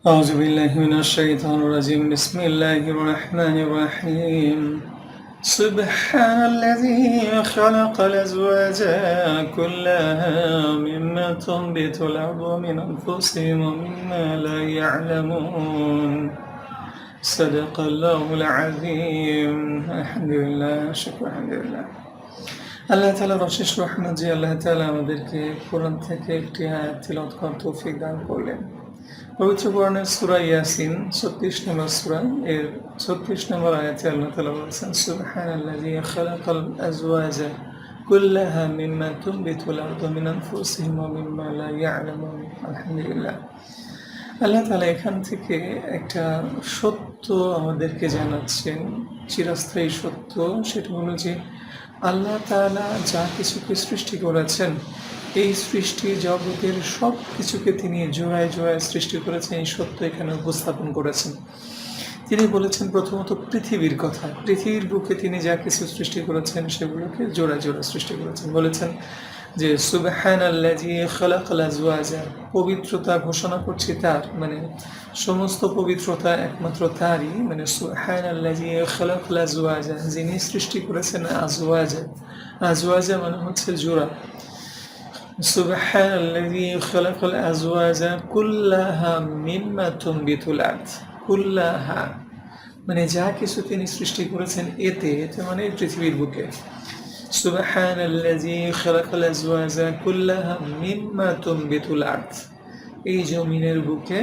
أعوذ بالله من الشيطان الرجيم بسم الله الرحمن الرحيم سبحان الذي خلق الأزواج كلها مما تنبت الأرض من أنفسهم ومما لا يعلمون صدق الله العظيم الحمد لله شكرا الحمد لله আল্লাহ তাআলার অশেষ রহমত যে আল্লাহ তাআলা আমাদেরকে কোরআন থেকে একটি আয়াত তিলাওয়াত করার তৌফিক দান করলেন। পবিত্র কোরআনের সূরা ইয়াসিন 36 নম্বর সূরা এর 36 নম্বর আয়াতে আল্লাহ তাআলা বলেছেন সুবহানাল্লাযী খালাকাল আজওয়াজা কুল্লাহা মিম্মা তুনবিতুল আরদু মিন আনফুসিহিম ওয়া মিম্মা লা ইয়ালামুন। আলহামদুলিল্লাহ। আল্লাহ তাআলা এখান থেকে একটা সত্য আমাদেরকে জানাচ্ছেন, চিরস্থায়ী সত্য। সেটা হলো যে আল্লাহ তাআলা যা কিছুকে সৃষ্টি করেছেন, এই সৃষ্টি জগতের সব কিছুকে তিনি জোড়ায় জোড়ায় সৃষ্টি করেছেন, এই সত্য এখানে উপস্থাপন করেছেন। তিনি বলেছেন প্রথমত পৃথিবীর কথা, পৃথিবীর বুকে তিনি যা কিছু সৃষ্টি করেছেন সেগুলোকে জোড়ায় জোড়ায় সৃষ্টি করেছেন। বলেছেন যে সুবহানাল্লাযী খালাকাল আজওয়াজা, পবিত্রতা ঘোষণা করছি তার, মানে সমস্ত পবিত্রতা একমাত্র তারই, মানে সুবহানাল্লাযী খালাকাল আজওয়াজা, যিনি সৃষ্টি করেছেন আজওয়াজা। আজওয়াজা মানে হচ্ছে জোড়া। সুবহানাল্লাযী খালাকাল আজওয়াজা কুল্লাহা মিম্মা তুনবিতুল আরদ, কুল্লাহা মানে যা কিছু তিনি সৃষ্টি করেছেন এতে, এতে মানে পৃথিবীর বুকে। সুবহানাল্লাযী খালাকাল আজওয়াজা কুল্লাহা মিম্মা তুনবিতুল আরদ, এই জমিনের বুকে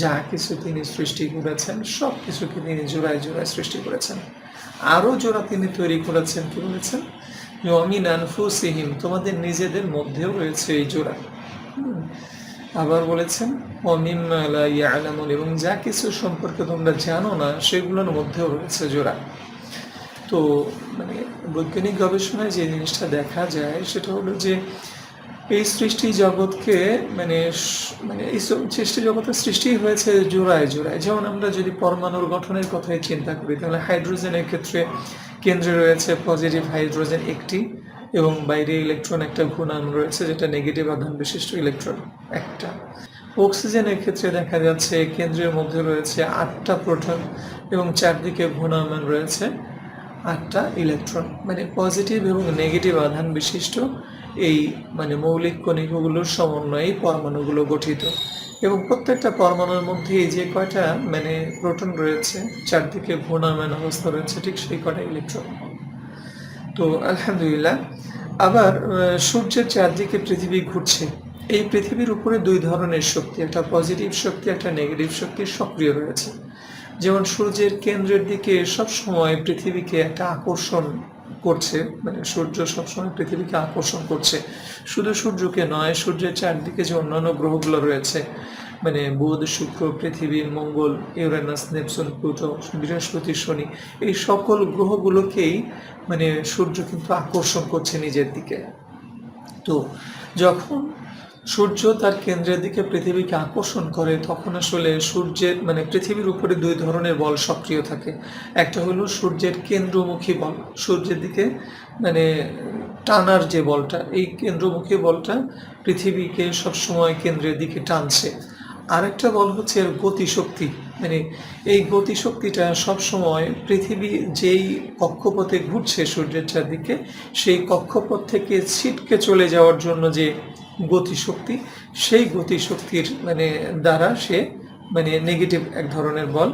যা কিছু তিনি সৃষ্টি করেছেন সব কিছুকে তিনি জোড়ায় জোড়ায় সৃষ্টি করেছেন। আরও জোড়া তিনি তৈরি করেছেন, কি বলেছেন? মিন আনফুসিহিম, তোমাদের নিজেদের মধ্যেও রয়েছে এই জোড়া। আবার বলেছেন ওয়ামিম্মা লা ইয়ালামুন, এবং যা কিছু সম্পর্কে তোমরা জানো না সেগুলোর মধ্যেও রয়েছে জোড়া। তো মানে বৈজ্ঞানিক গবেষণায় যে জিনিসটা দেখা যায় সেটা হলো যে এই সৃষ্টি জগৎকে মানে মানে এই সৃষ্টি জগতের সৃষ্টি হয়েছে জোড়ায় জোড়ায়। যেমন আমরা যদি পরমাণুর গঠনের কথাই চিন্তা করি, তাহলে হাইড্রোজেনের ক্ষেত্রে কেন্দ্রে রয়েছে পজিটিভ হাইড্রোজেন একটি, এবং বাইরে ইলেকট্রন একটা ঘূর্ণায়মান রয়েছে যেটা নেগেটিভ আধান বিশিষ্ট ইলেকট্রন একটা। অক্সিজেনের ক্ষেত্রে দেখা যাচ্ছে কেন্দ্রের মধ্যে রয়েছে 8টা প্রোটন এবং চারদিকে ঘূর্ণায়মান রয়েছে 8টা ইলেকট্রন, মানে পজিটিভ এবং নেগেটিভ আধান বিশিষ্ট এই মানে মৌলিক কণিকাগুলোর সমন্বয়ে পরমাণুগুলো গঠিত। এবং প্রত্যেকটা পরমাণুর মধ্যে এই যে কয়টা মানে প্রোটন রয়েছে, চারদিকে ঘূর্ণায়মান অবস্থা রয়েছে, ঠিক সেই কয়টা ইলেকট্রন। তো আলহামদুলিল্লাহ। আবার সূর্যের চারদিকে পৃথিবী ঘুরছে। এই পৃথিবীর উপরে দুই ধরনের শক্তি, একটা পজিটিভ শক্তি, একটা নেগেটিভ শক্তি সক্রিয় রয়েছে। যেমন সূর্যের কেন্দ্রের দিকে সবসময় পৃথিবীকে একটা আকর্ষণ করছে, মানে সূর্য সবসময় পৃথিবীকে আকর্ষণ করছে। শুধু সূর্যকে নয়, সূর্যের চারদিকে যে অন্যান্য গ্রহগুলো রয়েছে, মানে বুধ, শুক্র, পৃথিবী, মঙ্গল, ইউরেনাস, নেপচুন, প্লুটো, বৃহস্পতি, শনি, এই সকল গ্রহগুলোকেই মানে সূর্য কিন্তু আকর্ষণ করছে নিজের দিকে। তো যখন সূর্য তার কেন্দ্রের দিকে পৃথিবীকে আকর্ষণ করে, তখন আসলে সূর্যের মানে পৃথিবীর উপরে দুই ধরনের বল সক্রিয় থাকে। একটা হলো সূর্যের কেন্দ্রমুখী বল, সূর্যের দিকে মানে টানার যে বলটা, এই কেন্দ্রমুখী বলটা পৃথিবীকে সবসময় কেন্দ্রের দিকে টানছে। আরেকটা বল হচ্ছে এর গতিশক্তি, মানে এই গতিশক্তিটা সবসময় পৃথিবী যেই কক্ষপথে ঘুরছে সূর্যের চারদিকে, সেই কক্ষপথ থেকে ছিটকে চলে যাওয়ার জন্য যে গতিশক্তি, সেই গতিশক্তির মানে দ্বারা সে মানে নেগেটিভ এক ধরনের বল,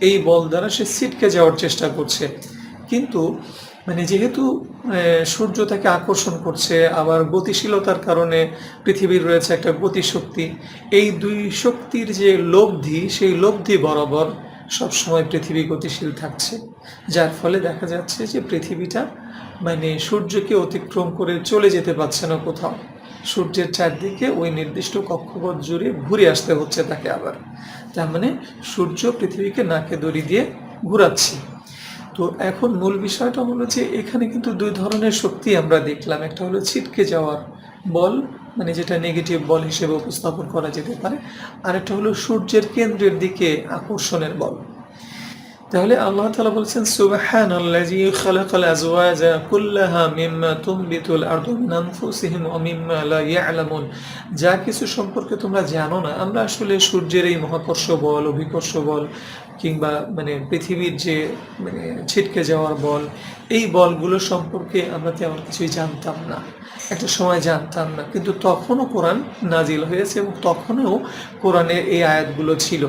এই বল দ্বারা সে ছিটকে যাওয়ার চেষ্টা করছে। কিন্তু মানে যেহেতু সূর্য তাকে আকর্ষণ করছে, আবার গতিশীলতার কারণে পৃথিবীর রয়েছে একটা গতিশক্তি, এই দুই শক্তির যে লব্ধি, সেই লব্ধি বরাবর সবসময় পৃথিবী গতিশীল থাকছে। যার ফলে দেখা যাচ্ছে যে পৃথিবীটা মানে সূর্যকে অতিক্রম করে চলে যেতে পারছে না কোথাও, সূর্যের চারদিকে ওই নির্দিষ্ট কক্ষপথ জুড়ে ঘুরে আসতে হচ্ছে তাকে আবার। তার মানে সূর্য পৃথিবীকে নাকে দড়ি দিয়ে ঘুরাচ্ছে। তো এখন মূল বিষয়টা হলো যে এখানে কিন্তু দুই ধরনের শক্তি আমরা দেখলাম। একটা হলো ছিটকে যাওয়ার বল, মানে যেটা নেগেটিভ বল হিসেবে উপস্থাপন করা যেতে পারে, আর একটা হলো সূর্যের কেন্দ্রের দিকে আকর্ষণের বল। তাহলে আল্লাহ তাআলা বলছেন সুবহানাল্লাযী খালাকাল আজওয়াজা কুল্লাহা মিম্মা তুনবিতুল আরদু মিন আনফুসিহিম ওয়া মিম্মা লা ইয়ালামুন। যা কিছু সম্পর্কে তোমরা জানো না, আমরা আসলে সূর্যের এই মহাকর্ষ বল, অভিকর্ষ বল কিংবা পৃথিবীর যে ছিটকে যাওয়ার বল, এই বলগুলো সম্পর্কে আমরা তেমন কিছুই জানতাম না। একটা সময় জানতাম না, কিন্তু তখনও কোরআন নাজিল হয়েছে এবং তখনও কোরআনের এই আয়াতগুলো ছিল।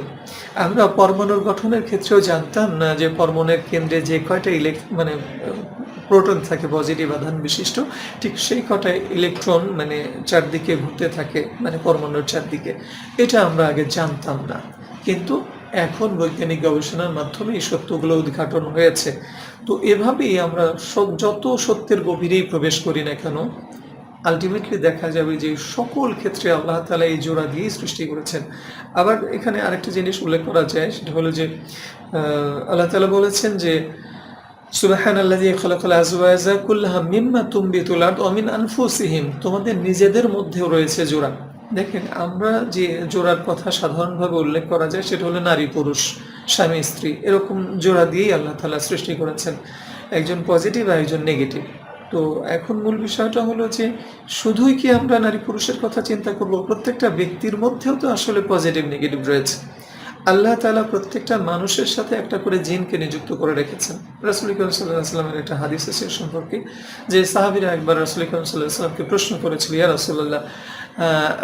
আমরা পরমাণুর গঠনের ক্ষেত্রেও জানতাম না যে পরমাণুর কেন্দ্রে যে কয়টা প্রোটন থাকে পজিটিভ আধান বিশিষ্ট, ঠিক সেই কটা ইলেকট্রন চারদিকে ঘুরতে থাকে পরমাণুর চারদিকে। এটা আমরা আগে জানতাম না, কিন্তু এখন বৈজ্ঞানিক গবেষণার মাধ্যমে এই সত্যগুলো উদ্ঘাটন হয়েছে। তো এভাবেই আমরা যত সত্যের গভীরেই প্রবেশ করি না কেন, আলটিমেটলি দেখা যাবে যে সকল ক্ষেত্রে আল্লাহ তাআলা এই জোড়া দিয়েই সৃষ্টি করেছেন। আবার এখানে আরেকটা জিনিস উল্লেখ করা যায়, সেটা হলো যে আল্লাহ তাআলা বলেছেন যে সুবহানাল্লাযী খালাকাল আজওয়াজা কুল্লাহা মিম্মা তুনবিতুল আরদু ওয়া মিন আনফুসিহিম। তোমাদের নিজেদের মধ্যেও রয়েছে জোড়া। দেখেন, আমরা যে জোড়ার কথা সাধারণভাবে উল্লেখ করা যায় সেটা হলো নারী পুরুষ, স্বামী স্ত্রী, এরকম জোড়া দিয়েই আল্লাহ তাআলা সৃষ্টি করেছেন, একজন পজিটিভ আর একজন নেগেটিভ। তো এখন মূল বিষয়টা হলো যে শুধুই কি আমরা নারী পুরুষের কথা চিন্তা করব? প্রত্যেকটা ব্যক্তির মধ্যেও তো আসলে পজিটিভ নেগেটিভ রয়েছে। আল্লাহ তাআলা প্রত্যেকটা মানুষের সাথে একটা করে জিনকে নিযুক্ত করে রেখেছেন। রাসূল করিম সাল্লাল্লাহু আলাইহি ওয়াসাল্লামের একটা হাদিস আছে সম্পর্কে, যে সাহাবীরা একবার রাসূল করিম সাল্লাল্লাহু আলাইহি ওয়াসাল্লামকে প্রশ্ন করেছিল, ইয়া রাসূলুল্লাহ,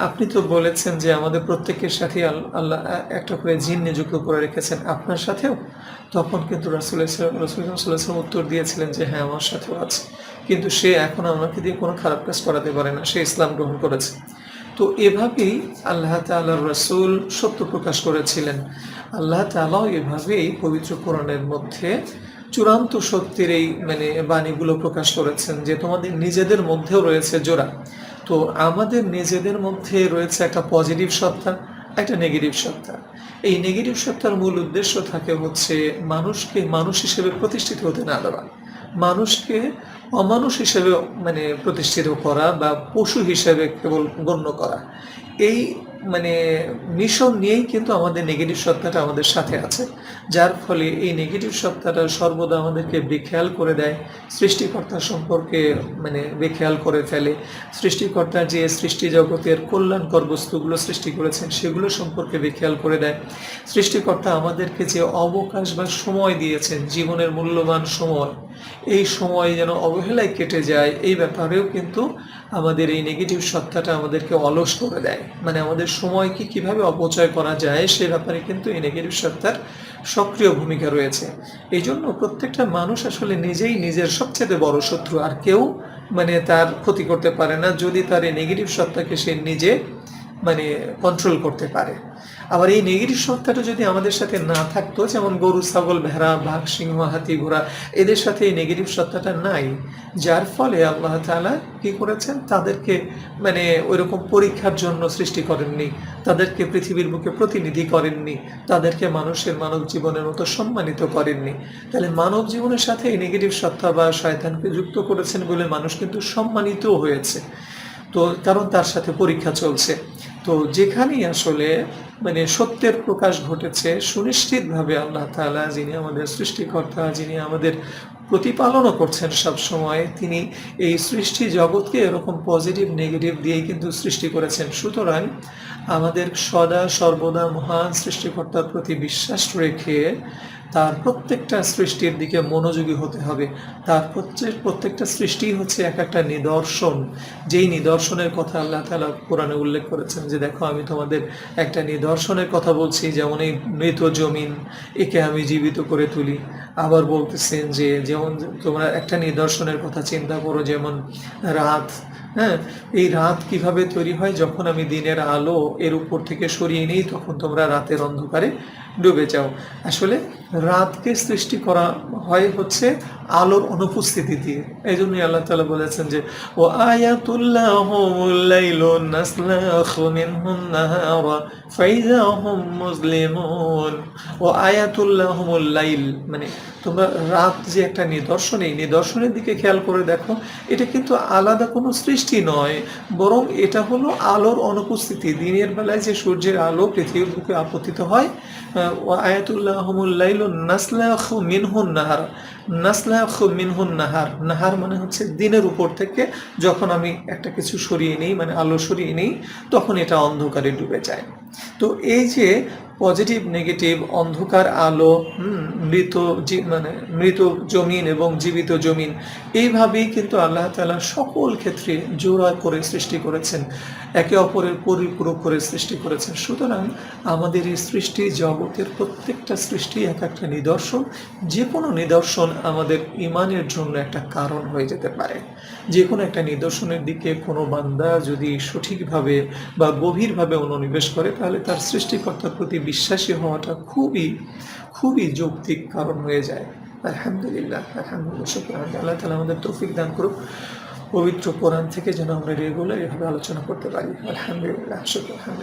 আপনি তো বলেছেন যে আমাদের প্রত্যেকের সাথে আল্লাহ একটা করে জিন নিযুক্ত করে রেখেছেন, আপনার সাথেও? তখন কিন্তু রাসূল সাল্লাল্লাহু আলাইহি ওয়াসাল্লাম উত্তর দিয়েছিলেন যে হ্যাঁ, আমার সাথেও আছে, কিন্তু সে এখন আমাকে দিয়ে কোনো খারাপ কাজ করাতে পারে না, সে ইসলাম গ্রহণ করেছে। তো এভাবেই আল্লাহ তাআলার রাসূল সত্য প্রকাশ করেছিলেন। আল্লাহ তাআলাও এভাবেই পবিত্র কোরআনের মধ্যে চূড়ান্ত সত্যের এই বাণীগুলো প্রকাশ করেছেন যে তোমাদের নিজেদের মধ্যেও রয়েছে জোড়া। তো আমাদের নিজেদের মধ্যে রয়েছে একটা পজিটিভ সত্তা, একটা নেগেটিভ সত্তা। এই নেগেটিভ সত্তার মূল উদ্দেশ্য থাকে হচ্ছে মানুষকে মানুষ হিসেবে প্রতিষ্ঠিত হতে না দেওয়া, মানুষকে অমানুষ হিসেবে প্রতিষ্ঠিত করা বা পশু হিসেবে কেবল গণ্য করা। এই মিশন নিয়েই কিন্তু আমাদের নেগেটিভ সত্তাটা আমাদের সাথে আছে, যার ফলে এই নেগেটিভ সত্তাটা সর্বদা আমাদেরকে বেখেয়াল করে দেয়, সৃষ্টিকর্তা সম্পর্কে বেখেয়াল করে ফেলে। সৃষ্টিকর্তা যে সৃষ্টি জগতের কল্যাণকর বস্তুগুলো সৃষ্টি করেছেন সেগুলো সম্পর্কে বেখেয়াল করে দেয়। সৃষ্টিকর্তা আমাদেরকে যে অবকাশ বা সময় দিয়েছেন, জীবনের মূল্যবান সময়, এই সময় যেন অবহেলায় কেটে যায়, এই ব্যাপারেও কিন্তু আমাদের এই নেগেটিভ সত্তাটা আমাদেরকে অলস করে দেয়। আমাদের সময়কে কিভাবে অপচয় করা যায় সে ব্যাপারে কিন্তু এই নেগেটিভ সত্তার সক্রিয় ভূমিকা রয়েছে। এই জন্য প্রত্যেকটা মানুষ আসলে নিজেই নিজের সবচেয়ে বড় শত্রু, আর কেউ তার ক্ষতি করতে পারে না যদি তার এই নেগেটিভ সত্তাকে সে নিজে কন্ট্রোল করতে পারে। আবার এই নেগেটিভ সত্তাটা যদি আমাদের সাথে না থাকতো, যেমন গরু, ছাগল, ভেড়া, বাঘ, সিংহ, হাতি, ঘোড়া, এদের সাথে এই নেগেটিভ সত্তাটা নাই, যার ফলে আল্লাহ তাআলা কি করেছেন, তাদেরকে ওইরকম পরীক্ষার জন্য সৃষ্টি করেননি, তাদেরকে পৃথিবীর বুকে প্রতিনিধি করেননি, তাদেরকে মানব জীবনের মতো সম্মানিত করেননি। তাহলে মানব জীবনের সাথে এই নেগেটিভ সত্তা বা শয়তানকে যুক্ত করেছেন বলে মানুষ কিন্তু সম্মানিত হয়েছে, তো কারণ তার সাথে পরীক্ষা চলছে। তো যেখানেই আসলে সত্যের প্রকাশ ঘটেছে, সুনিশ্চিতভাবে আল্লাহ তাআলা, যিনি আমাদের সৃষ্টিকর্তা, যিনি আমাদের প্রতিপালনও করছেন সব সময়, তিনি এই সৃষ্টি জগৎকে এরকম পজিটিভ নেগেটিভ দিয়েই কিন্তু সৃষ্টি করেছেন। সুতরাং আমাদের সদা সর্বদা মহান সৃষ্টিকর্তার প্রতি বিশ্বাস রেখে তার প্রত্যেকটা সৃষ্টির দিকে মনোযোগী হতে হবে। তার প্রত্যেকটা সৃষ্টি হচ্ছে এক একটা নিদর্শন, যেই নিদর্শনের কথা আল্লাহ তাআলা কোরআনে উল্লেখ করেছেন যে দেখো, আমি তোমাদের একটা নিদর্শনের কথা বলছি, যেমন এই মৃত জমিন, একে আমি জীবিত করে তুলি। আবার বলতেছেন যে যেমন তোমরা একটা নিদর্শনের কথা চিন্তা করো, যেমন রাত। হ্যাঁ, এই রাত কিভাবে তৈরি হয়, যখন আমি দিনের আলো এর উপর থেকে সরিয়ে নিই তখন তোমরা রাতের অন্ধকারে ডুবে যাও। আসলে রাতকে সৃষ্টি করা হয় হচ্ছে আলোর অনুপস্থিতি দিয়ে। এই জন্যই আল্লাহ তাআলা বলেছেন যে ও আয়াতুল্লাহুমুল লাইলু নাসলাখু মিনহুন নাহারা ফাইযা হুম মুজলিমুন। ও আয়াতুল্লাহুমুল লাইল, মানে তোমরা রাত যে একটা নিদর্শন, এই নিদর্শনের দিকে খেয়াল করে দেখো, এটা কিন্তু আলাদা কোনো সৃষ্টি নয়, বরং এটা হলো আলোর অনুপস্থিতি। দিনের বেলায় যে সূর্যের আলো পৃথিবীর বুকে আপতিত হয়, ও আয়াতুল্লাহুমুল লাইলু নাসলাখু মিনহুন নাহার। নাসলাখু মিনহুন নাহার, নাহার মানে হচ্ছে দিনের উপর থেকে যখন আমি একটা কিছু সরিয়ে নিই, মানে আলো সরিয়ে নিই, তখন এটা অন্ধকারে ডুবে যায়। তো এই যে পজিটিভ নেগেটিভ, অন্ধকার আলো, মৃত মানে মৃত জমিন এবং জীবিত জমিন, এইভাবেই কিন্তু আল্লাহ তাআলা সকল ক্ষেত্রে জোড়া করে সৃষ্টি করেছেন, একে অপরের পরিপূরক করে সৃষ্টি করেছেন। সুতরাং আমাদের এই সৃষ্টি জগতের প্রত্যেকটা সৃষ্টি এক একটা নিদর্শন। যে কোনো নিদর্শন আমাদের ইমানের জন্য একটা কারণ হয়ে যেতে পারে। যে কোনো একটা নিদর্শনের দিকে কোনো বান্দা যদি সঠিকভাবে বা গভীরভাবে মনোনিবেশ করে, তাহলে তার সৃষ্টিকর্তার প্রতি বিশ্বাসী হওয়াটা খুবই খুবই যৌক্তিক কারণ হয়ে যায়। আলহামদুলিল্লাহ, আলহামদুলিল্লাহ, শুকরান। আল্লাহ তাআলা আমাদের তৌফিক দান করুক, পবিত্র কোরআন থেকে যেন আমরা রেগুলার এভাবে আলোচনা করতে পারি। আলহামদুলিল্লাহ, শুকরান।